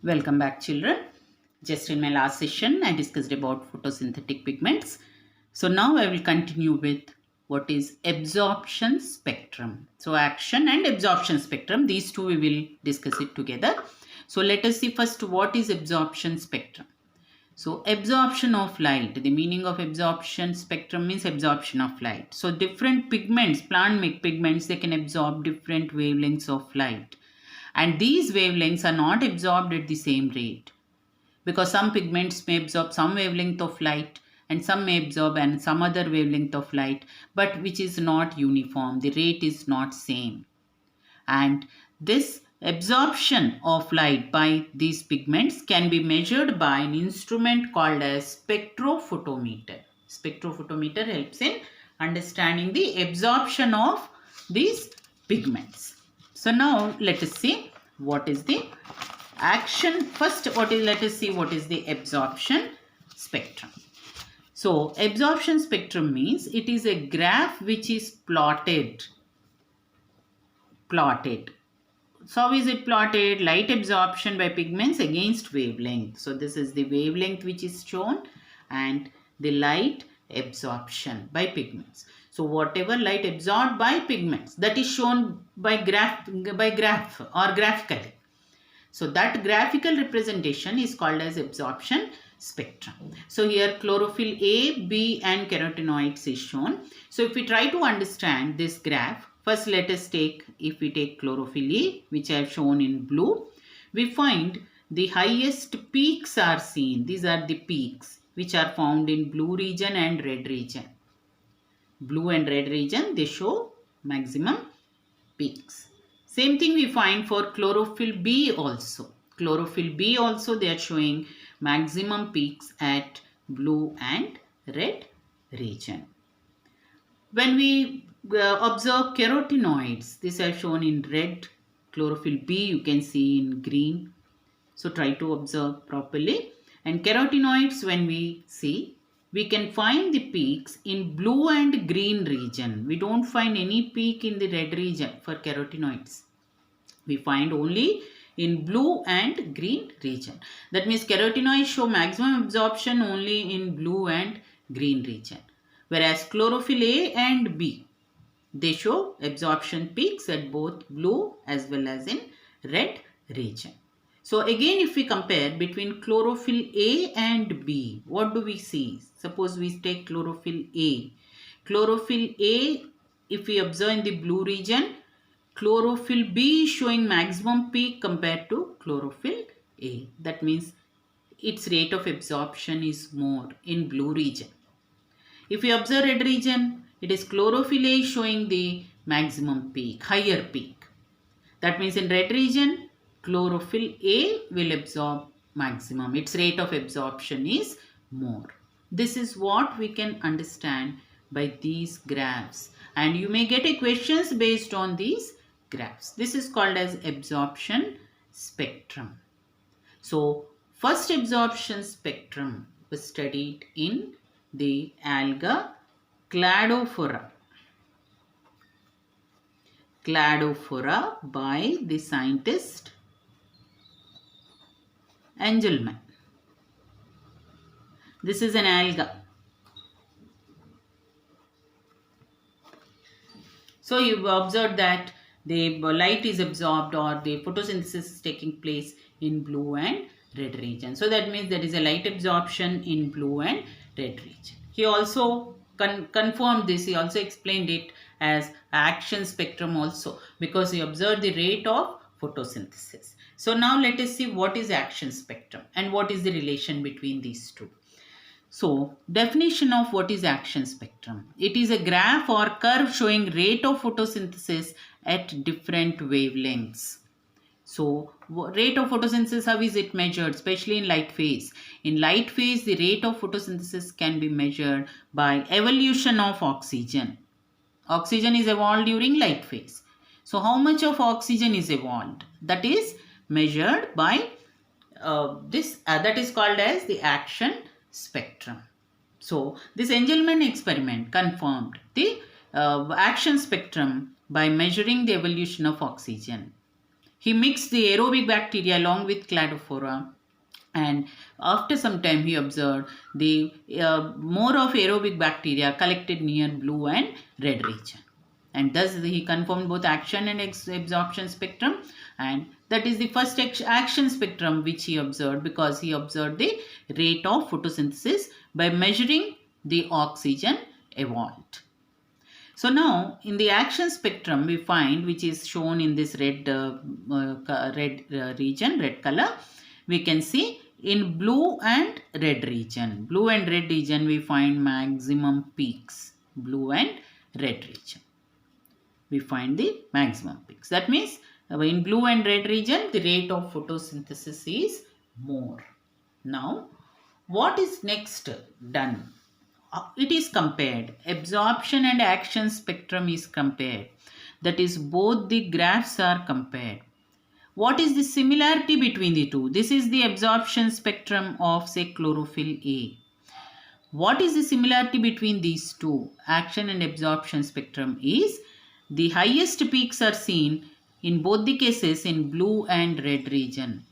Welcome back, children. Just in my last session, I discussed about photosynthetic pigments. So now I will continue with what is absorption spectrum. So action and absorption spectrum, these two we will discuss it together. So let us see first what is absorption spectrum. So absorption of light, the meaning of absorption spectrum means absorption of light. So different pigments, plant pigments, they can absorb different wavelengths of light. And these wavelengths are not absorbed at the same rate because some pigments may absorb some wavelength of light and some may absorb and some other wavelength of light, but which is not uniform. The rate is not same. And this absorption of light by these pigments can be measured by an instrument called as spectrophotometer. Spectrophotometer helps in understanding the absorption of these pigments. So now let us see what is the action. First, let us see what is the absorption spectrum. So absorption spectrum means it is a graph which is plotted. So how is it plotted? Light absorption by pigments against wavelength. So this is the wavelength which is shown and the light absorption by pigments. So whatever light absorbed by pigments, that is shown by graph or graphically. So that graphical representation is called as absorption spectrum. So here chlorophyll A, B and carotenoids is shown. So if we try to understand this graph, first let us take, if we take chlorophyll A, which I have shown in blue, we find the highest peaks are seen. These are the peaks which are found in blue region and red region. Blue and red region, they show maximum peaks. Same thing we find for chlorophyll B also. Chlorophyll B also they are showing maximum peaks at blue and red region. When we observe carotenoids, these are shown in red. Chlorophyll B you can see in green. So try to observe properly. And carotenoids when we see, we can find the peaks in blue and green region. We don't find any peak in the red region for carotenoids. We find only in blue and green region. That means carotenoids show maximum absorption only in blue and green region. Whereas chlorophyll A and B, they show absorption peaks at both blue as well as in red region. So again, if we compare between chlorophyll A and B, what do we see? Suppose we take chlorophyll A. Chlorophyll A, if we observe in the blue region, chlorophyll B is showing maximum peak compared to chlorophyll A. That means its rate of absorption is more in blue region. If we observe red region, it is chlorophyll A showing the maximum peak, higher peak. That means in red region, chlorophyll A will absorb maximum. Its rate of absorption is more. This is what we can understand by these graphs. And you may get a questions based on these graphs. This is called as absorption spectrum. So first absorption spectrum was studied in the alga Cladophora. Cladophora by the scientist Engelmann. This is an alga. So you observed that the light is absorbed or the photosynthesis is taking place in blue and red region. So that means there is a light absorption in blue and red region. He also confirmed this. He also explained it as action spectrum also because he observed the rate of photosynthesis. So now let us see what is action spectrum and what is the relation between these two. So, definition of what is action spectrum. It is a graph or curve showing rate of photosynthesis at different wavelengths. So, rate of photosynthesis, how is it measured? Especially in light phase. In light phase, the rate of photosynthesis can be measured by evolution of oxygen. Oxygen is evolved during light phase. So, how much of oxygen is evolved? That is measured by that is called as the action spectrum. So this Engelmann experiment confirmed the action spectrum by measuring the evolution of oxygen. He mixed the aerobic bacteria along with cladophora, and after some time he observed the more of aerobic bacteria collected near blue and red region, and thus he confirmed both action and absorption spectrum, and that is the first action spectrum which he observed, because he observed the rate of photosynthesis by measuring the oxygen evolved. So now in the action spectrum we find, which is shown in this red region, red color, we can see in blue and red region. Blue and red region we find maximum peaks. Blue and red region we find the maximum peaks. That means in blue and red region the rate of photosynthesis is more. Now what is next done? It is compared. Absorption and action spectrum is compared. That is, both the graphs are compared. What is the similarity between the two? This is the absorption spectrum of, say, chlorophyll A. What is the similarity between these two? Action and absorption spectrum is the highest peaks are seen in both the cases in blue and red region.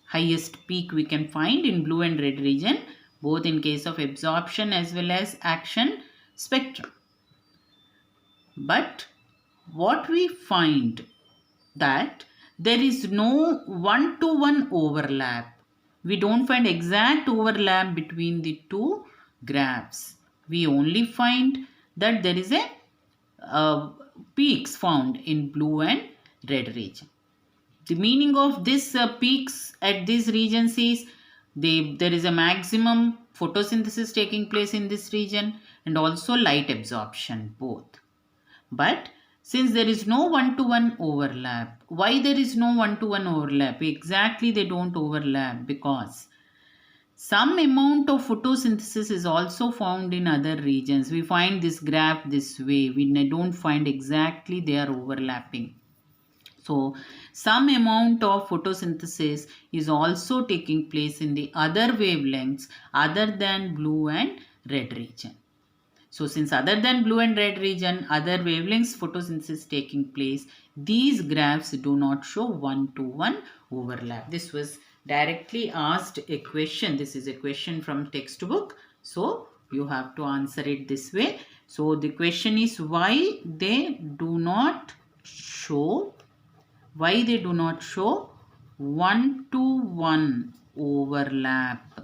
Highest peak we can find in blue and red region, both in case of absorption as well as action spectrum. But what we find that there is no one-to-one overlap. We don't find exact overlap between the two graphs. We only find that there is a peaks found in blue and red region. The meaning of this peaks at these regions is there is a maximum photosynthesis taking place in this region and also light absorption both. But since there is no one-to-one overlap, why there is no one-to-one overlap? Exactly, they don't overlap because some amount of photosynthesis is also found in other regions. We find this graph this way. We don't find exactly they are overlapping. So some amount of photosynthesis is also taking place in the other wavelengths other than blue and red region. So since other than blue and red region, other wavelengths photosynthesis taking place, these graphs do not show one-to-one overlap. This was directly asked a question. This is a question from textbook. So you have to answer it this way. So the question is why they do not show one-to-one overlap.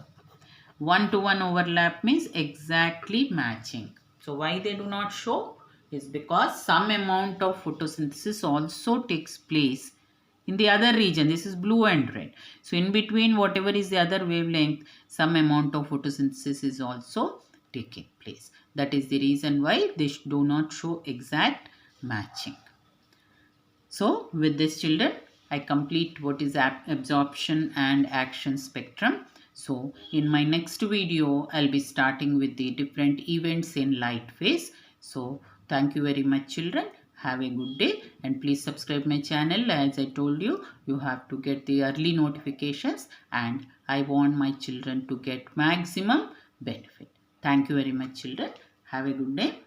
One-to-one overlap means exactly matching. So why they do not show is because some amount of photosynthesis also takes place in the other region. This is blue and red. So in between whatever is the other wavelength, some amount of photosynthesis is also taking place. That is the reason why they do not show exact matching. So with this, children, I complete what is absorption and action spectrum. So in my next video, I'll be starting with the different events in light phase. So thank you very much, children. Have a good day and please subscribe my channel. As I told you, you have to get the early notifications and I want my children to get maximum benefit. Thank you very much, children. Have a good day.